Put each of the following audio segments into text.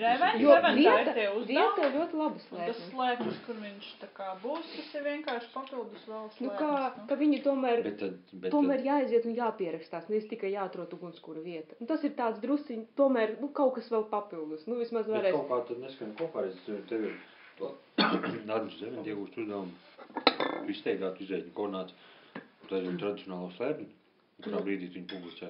ir events, Jo eventā ir tie vieta uzdevumi. ļoti labi Un tas slēpnis. slēpnis, kur viņš tā kā būs, tas ir vienkārši papildus vēl slēpnis. Nu, ka viņi tomēr, Bet jāaiziet un jāpierakstās, nevis tikai jāatrod ugunskura vieta. Un tas ir tāds drusciņ, tomēr, kaut kas vēl papildus. Nu, vismaz Bet varēs. kaut kā tad neskan kopā, tev ir Nādams Zemen iegūst uzdevumu. Tu izteigāt, izreikni koordināts, un tu aizvien tradicionālo slēpni, un kurā brīdī tu viņu publicē.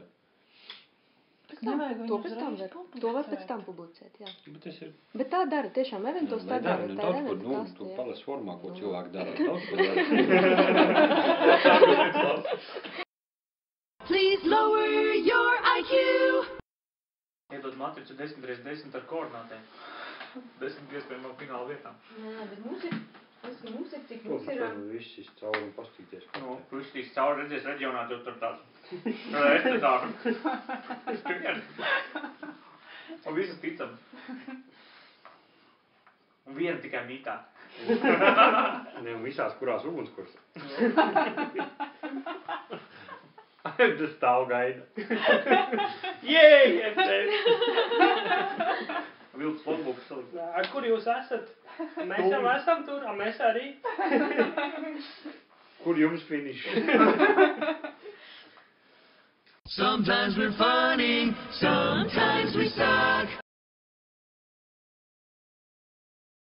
Nevajag viņu To pēc tam uzreiz var, to var pēc tam publicēt, jā. Bet tas ir... Bet tā dara, tiešām eventos tā dara. Tā ir daudz, eventa nu, kaste, tu jā. palas formā, ko cilvēki dara. Daudz, ko dara. Please lower your IQ. Iedod matricu 10x10 ar koordinātēm. 10 iespējamām fināla vietām. Nē, bet mums ir, cik Mums ir... Viss ir cauri un pastīties. Nu, pušķīs cauri redzēs reģionā, tur tāds. Restatāru. Un visas ticams. Un viena tikai mītā. Ne, un visās, kurās ugunskurs. Tas stāv gaida. Jēj! Vilks logbuks salikt. Kur jūs esat? Mēs jau esam tur, un mēs arī. Kur jums finiš? Sometimes we're funny, sometimes we suck.